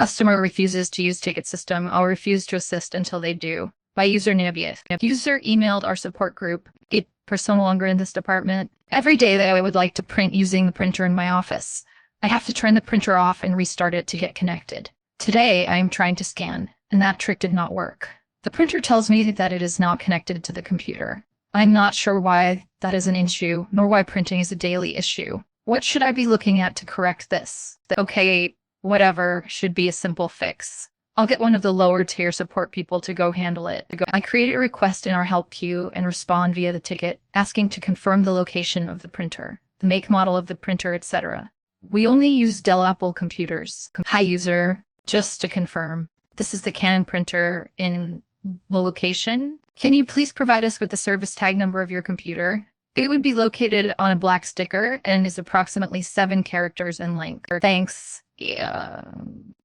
Customer refuses to use ticket system. I'll refuse to assist until they do. By user Nibia. User emailed our support group. A person no longer in this department. Every day that I would like to print using the printer in my office, I have to turn the printer off and restart it to get connected. Today, I am trying to scan, and that trick did not work. The printer tells me that it is not connected to the computer. I'm not sure why that is an issue, nor why printing is a daily issue. What should I be looking at to correct this? Okay, whatever should be a simple fix. I'll get one of the lower tier support people to go handle it. I create a request in our help queue and respond via the ticket, asking to confirm the location of the printer, the make model of the printer, etc. We only use Dell Apple computers. Hi user, just to confirm, this is the Canon printer in the location. Can you please provide us with the service tag number of your computer? It would be located on a black sticker and is approximately 7 characters in length. Thanks. Yeah.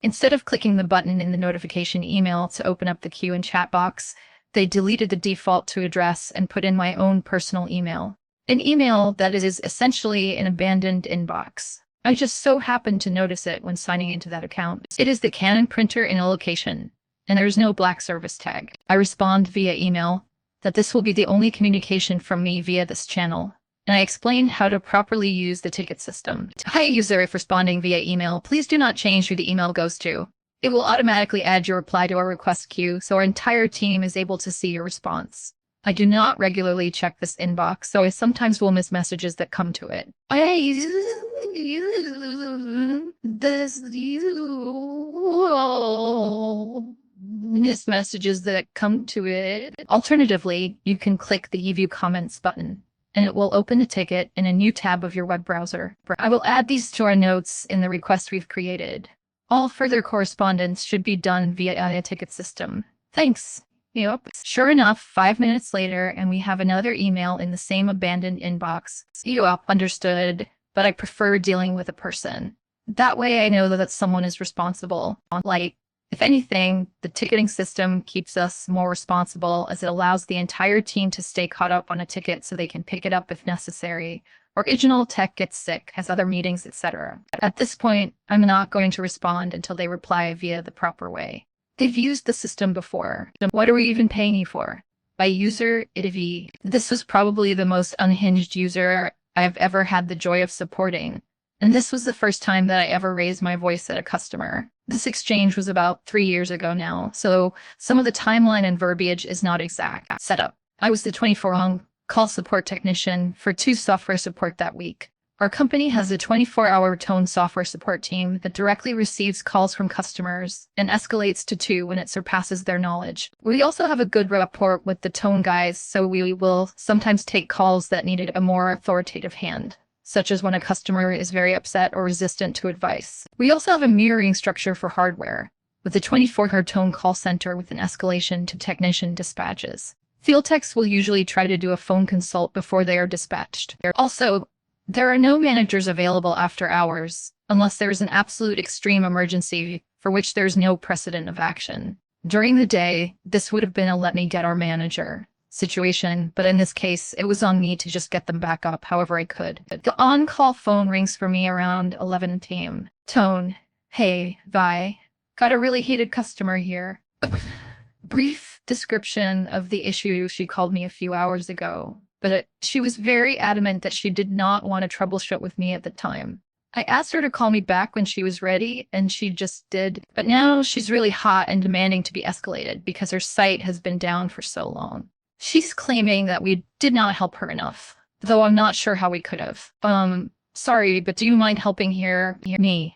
Instead of clicking the button in the notification email to open up the queue and chat box, they deleted the default to address and put in my own personal email. An email that is essentially an abandoned inbox. I just so happened to notice it when signing into that account. It is the Canon printer in a location, and there's no black service tag. I respond via email that this will be the only communication from me via this channel, and I explain how to properly use the ticket system. Hi user, if responding via email, please do not change who the email goes to. It will automatically add your reply to our request queue, so our entire team is able to see your response. I do not regularly check this inbox, so I sometimes will miss messages that come to it. Miss messages that come to it. Alternatively, you can click the view comments button, and it will open a ticket in a new tab of your web browser. I will add these to our notes in the request we've created. All further correspondence should be done via a ticket system. Thanks. Yep. Sure enough, 5 minutes later, and we have another email in the same abandoned inbox. Yep, understood, but I prefer dealing with a person. That way I know that someone is responsible. Like, if anything, the ticketing system keeps us more responsible as it allows the entire team to stay caught up on a ticket so they can pick it up if necessary. Original tech gets sick, has other meetings, etc. At this point, I'm not going to respond until they reply via the proper way. They've used the system before. What are we even paying you for? By user, itv. This was probably the most unhinged user I've ever had the joy of supporting. And this was the first time that I ever raised my voice at a customer. This exchange was about 3 years ago now, so some of the timeline and verbiage is not exact. Setup. I was the 24-on-call support technician for 2 software support that week. Our company has a 24-hour tone software support team that directly receives calls from customers and escalates to 2 when it surpasses their knowledge. We also have a good rapport with the tone guys, so we will sometimes take calls that needed a more authoritative hand, such as when a customer is very upset or resistant to advice. We also have a mirroring structure for hardware, with a 24-hour tone call center with an escalation to technician dispatches. Field techs will usually try to do a phone consult before they are dispatched. Also, there are no managers available after hours, unless there is an absolute extreme emergency for which there is no precedent of action. During the day, this would have been a let me get our manager situation, but in this case, it was on me to just get them back up however I could. The on-call phone rings for me around 11 p.m. Tone, hey, Vi, got a really heated customer here. Brief description of the issue. She called me a few hours ago, but she was very adamant that she did not want to troubleshoot with me at the time. I asked her to call me back when she was ready, and she just did. But now she's really hot and demanding to be escalated because her site has been down for so long. She's claiming that we did not help her enough, though I'm not sure how we could have. Sorry, but do you mind helping here? Me.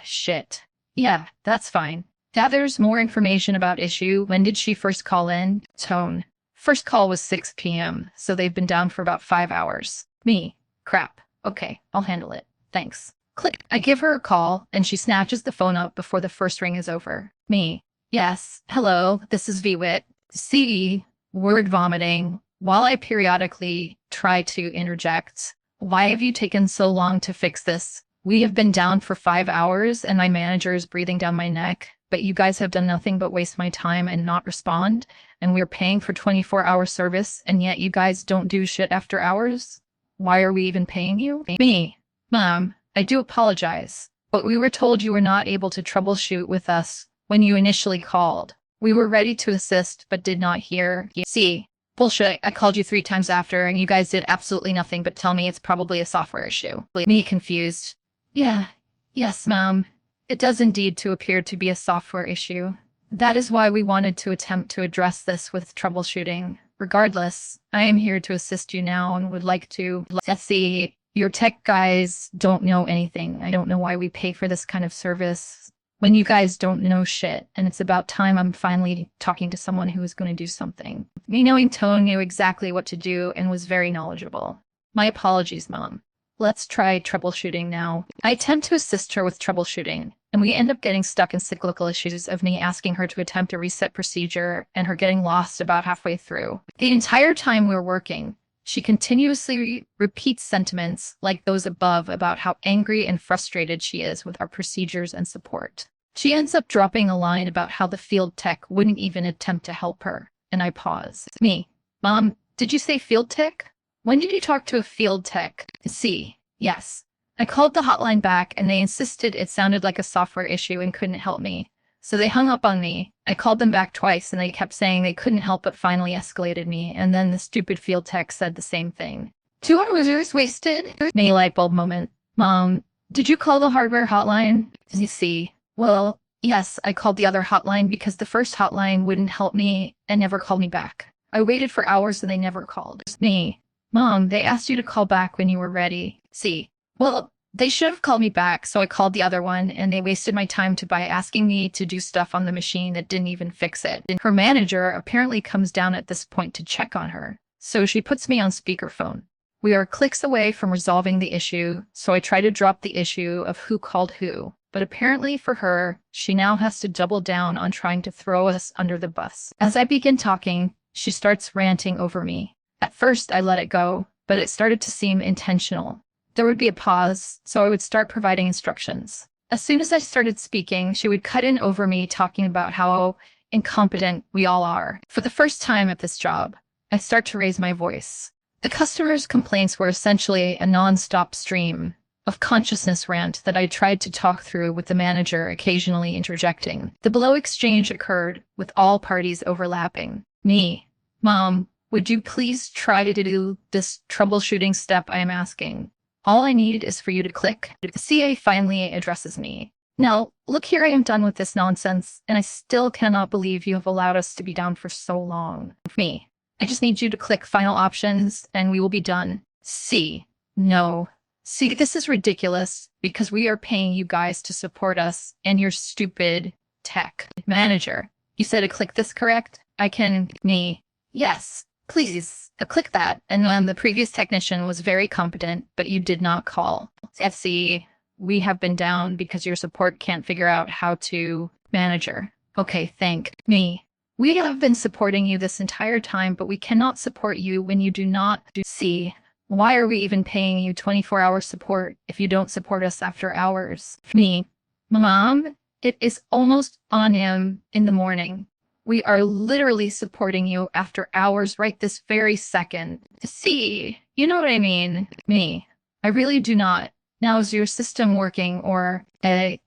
Shit. Yeah, that's fine. Gathers more information about issue. When did she first call in? Tone. First call was 6 p.m., so they've been down for about 5 hours. Me. Crap. Okay, I'll handle it. Thanks. Click. I give her a call, and she snatches the phone up before the first ring is over. Me. Yes. Hello, this is VWIT. C. Word vomiting. While I periodically try to interject, why have you taken so long to fix this? We have been down for 5 hours, and my manager is breathing down my neck. But you guys have done nothing but waste my time and not respond, and we're paying for 24-hour service, and yet you guys don't do shit after hours? Why are we even paying you? Me. Mom, I do apologize. but we were told you were not able to troubleshoot with us when you initially called. We were ready to assist, but did not hear. See, bullshit. I called you 3 times after, and you guys did absolutely nothing but tell me it's probably a software issue. Me confused. Yeah, yes, ma'am. It does indeed to appear to be a software issue. That is why we wanted to attempt to address this with troubleshooting. Regardless, I am here to assist you now and would like to... Let's see, your tech guys don't know anything. I don't know why we pay for this kind of service when you guys don't know shit, and it's about time I'm finally talking to someone who is going to do something. Me knowing Tone knew exactly what to do and was very knowledgeable. My apologies, Mom. Let's try troubleshooting now. I attempt to assist her with troubleshooting, and we end up getting stuck in cyclical issues of me asking her to attempt a reset procedure and her getting lost about halfway through. The entire time we're working, she continuously repeats sentiments like those above about how angry and frustrated she is with our procedures and support. She ends up dropping a line about how the field tech wouldn't even attempt to help her, and I pause. Me. Mom, did you say field tech? When did you talk to a field tech? C. Yes. I called the hotline back and they insisted it sounded like a software issue and couldn't help me. So they hung up on me. I called them back twice and they kept saying they couldn't help but finally escalated me. And then the stupid field tech said the same thing. 2 hours wasted? May light bulb moment. Mom, did you call the hardware hotline? C. Well, yes, I called the other hotline because the first hotline wouldn't help me and never called me back. I waited for hours and they never called. Me. Mom, they asked you to call back when you were ready. C. Well, they should have called me back, so I called the other one, and they wasted my time by asking me to do stuff on the machine that didn't even fix it. And her manager apparently comes down at this point to check on her, so she puts me on speakerphone. We are clicks away from resolving the issue, so I try to drop the issue of who called who. But apparently for her, she now has to double down on trying to throw us under the bus. As I begin talking, she starts ranting over me. At first, I let it go, but it started to seem intentional. There would be a pause, so I would start providing instructions. As soon as I started speaking, she would cut in over me talking about how incompetent we all are. For the first time at this job, I start to raise my voice. The customers' complaints were essentially a non-stop stream of consciousness rant that I tried to talk through with the manager occasionally interjecting. The below exchange occurred with all parties overlapping. Me. Mom, would you please try to do this troubleshooting step I am asking? All I need is for you to click. The CA finally addresses me. Now, look here, I am done with this nonsense, and I still cannot believe you have allowed us to be down for so long. Me. I just need you to click final options, and we will be done. C. No. See, this is ridiculous, because we are paying you guys to support us, and your stupid tech manager. You said to click this, correct? I can... Me. Yes. Please, click that. And the previous technician was very competent, but you did not call. FC, we have been down because your support can't figure out how to... Manager. Okay, thank me. We have been supporting you this entire time, but we cannot support you when you do not do... C. Why are we even paying you 24-hour support if you don't support us after hours? Me. Mom, it is almost on him in the morning. We are literally supporting you after hours right this very second. See, you know what I mean? Me. I really do not. Now is your system working or... I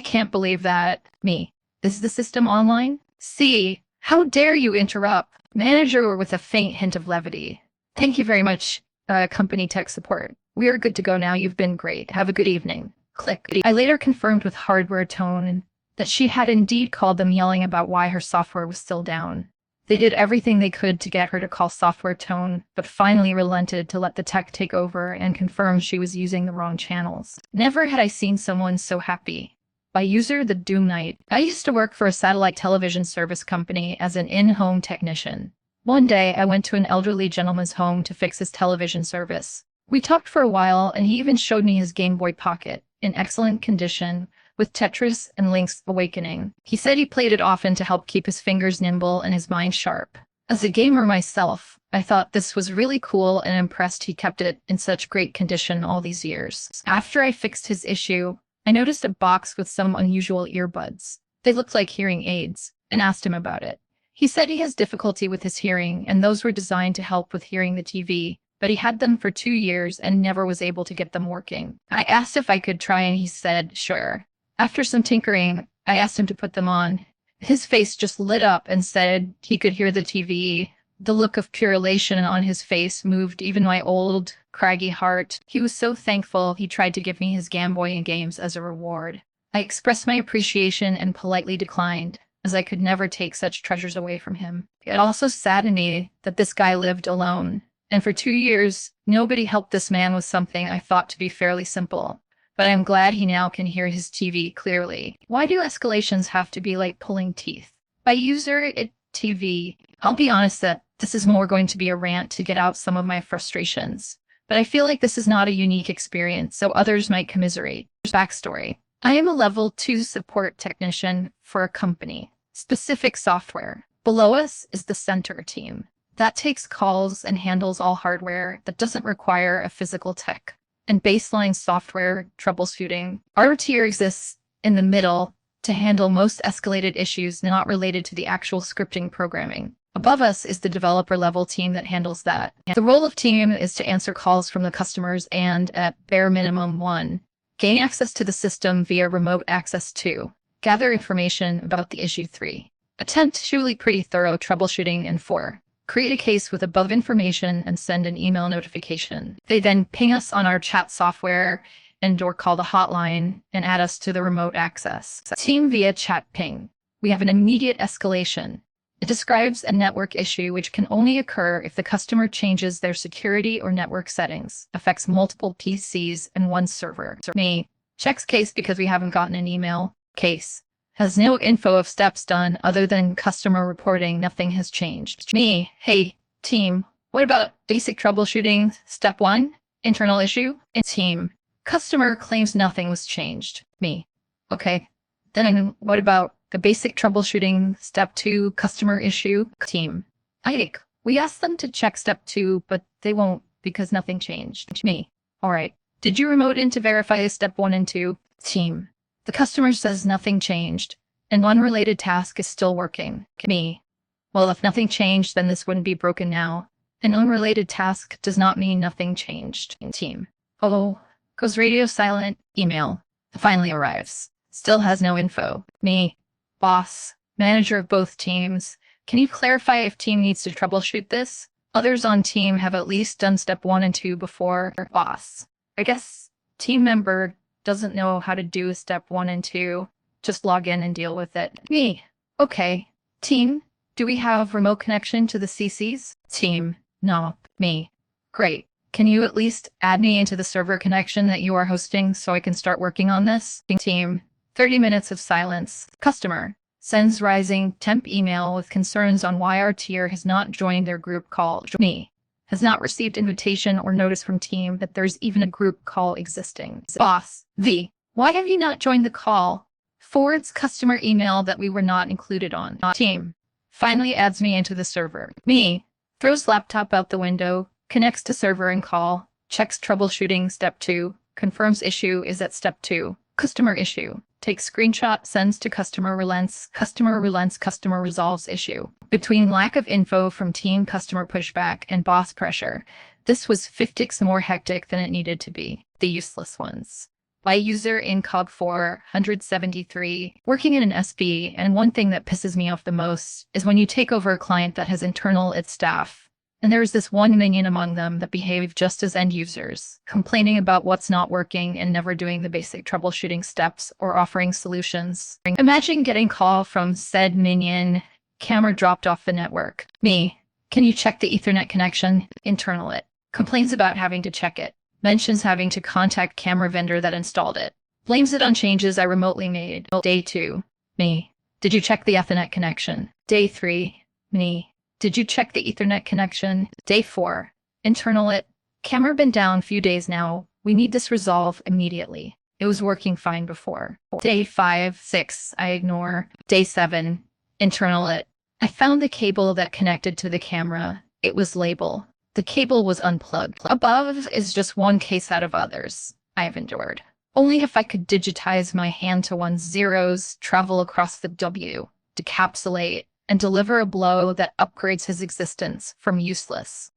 can't believe that. Me. Is the system online? See, how dare you interrupt? Manager with a faint hint of levity. Thank you very much, company tech support. We are good to go now. You've been great. Have a good evening. Click. I later confirmed with hardware Tone that she had indeed called them yelling about why her software was still down. They did everything they could to get her to call software Tone, but finally relented to let the tech take over and confirm she was using the wrong channels. Never had I seen someone so happy. By user the Doom Knight, I used to work for a satellite television service company as an in-home technician. One day, I went to an elderly gentleman's home to fix his television service. We talked for a while, and he even showed me his Game Boy Pocket, in excellent condition, with Tetris and Link's Awakening. He said he played it often to help keep his fingers nimble and his mind sharp. As a gamer myself, I thought this was really cool and impressed he kept it in such great condition all these years. After I fixed his issue, I noticed a box with some unusual earbuds. They looked like hearing aids, and asked him about it. He said he has difficulty with his hearing, and those were designed to help with hearing the TV, but he had them for 2 years and never was able to get them working. I asked if I could try and he said, sure. After some tinkering, I asked him to put them on. His face just lit up and said he could hear the TV. The look of pure elation on his face moved even my old, craggy heart. He was so thankful he tried to give me his Game Boy and games as a reward. I expressed my appreciation and politely declined, as I could never take such treasures away from him. It also saddened me that this guy lived alone, and for 2 years, nobody helped this man with something I thought to be fairly simple. But I'm glad he now can hear his TV clearly. Why do escalations have to be like pulling teeth? By user TV, I'll be honest that this is more going to be a rant to get out some of my frustrations. But I feel like this is not a unique experience, so others might commiserate. Backstory. I am a level 2 support technician for a company. Specific software. Below us is the center team. That takes calls and handles all hardware that doesn't require a physical tech. And baseline software troubleshooting. Our tier exists in the middle to handle most escalated issues not related to the actual scripting programming. Above us is the developer level team that handles that. The role of team is to answer calls from the customers and, at bare minimum 1, gain access to the system via remote access 2, gather information about the issue 3, attempt usually pretty thorough troubleshooting and 4, create a case with above information and send an email notification. They then ping us on our chat software and/or call the hotline and add us to the remote access. Team via chat ping. We have an immediate escalation. It describes a network issue which can only occur if the customer changes their security or network settings, affects multiple PCs and one server. Me. Checks case because we haven't gotten an email. Case. Has no info of steps done other than customer reporting nothing has changed. Me. Hey, team. What about basic troubleshooting? Step 1. Internal issue. Team. Customer claims nothing was changed. Me. Okay. Then what about the basic troubleshooting? Step 2. Customer issue. Team. We asked them to check step 2, but they won't because nothing changed. Me. All right. Did you remote in to verify step 1 and 2? Team. The customer says nothing changed, and one related task is still working. Me. Well, if nothing changed, then this wouldn't be broken now. An unrelated task does not mean nothing changed. Team. Oh, goes radio silent, email. Finally arrives. Still has no info. Me. Boss. Manager of both teams. Can you clarify if team needs to troubleshoot this? Others on team have at least done step 1 and 2 before. Boss. I guess team member doesn't know how to do step 1 and 2. Just log in and deal with it. Me. Okay. Team, do we have remote connection to the CCs? Team. No. Me. Great. Can you at least add me into the server connection that you are hosting so I can start working on this? Team. 30 minutes of silence. Customer. Sends rising temp email with concerns on why our tier has not joined their group call. Me. Has not received invitation or notice from team that there's even a group call existing. Boss. V. Why have you not joined the call? Forwards customer email that we were not included on. Team. Finally adds me into the server. Me. Throws laptop out the window, connects to server and call, checks troubleshooting step 2, confirms issue is at step 2. Customer issue. Takes screenshot, sends to customer relents, customer resolves issue. Between lack of info from team customer pushback and boss pressure, this was 50x more hectic than it needed to be. The useless ones. By user incog 473, working in an SB, and one thing that pisses me off the most is when you take over a client that has internal its staff. And there is this one minion among them that behave just as end users, complaining about what's not working and never doing the basic troubleshooting steps or offering solutions. Imagine getting call from said minion, camera dropped off the network. Me. Can you check the Ethernet connection? Internal it. Complains about having to check it. Mentions having to contact camera vendor that installed it. Blames it on changes I remotely made. Day 2. Me. Did you check the Ethernet connection? Day 3. Me. Did you check the Ethernet connection? Day 4. Internal it. Camera been down few days now. We need this resolved immediately. It was working fine before. Day 5, 6. I ignore. Day 7. Internal it. I found the cable that connected to the camera. It was label. The cable was unplugged. Above is just one case out of others I have endured. Only if I could digitize my hand to one's zeros, travel across the W, decapsulate, and deliver a blow that upgrades his existence from useless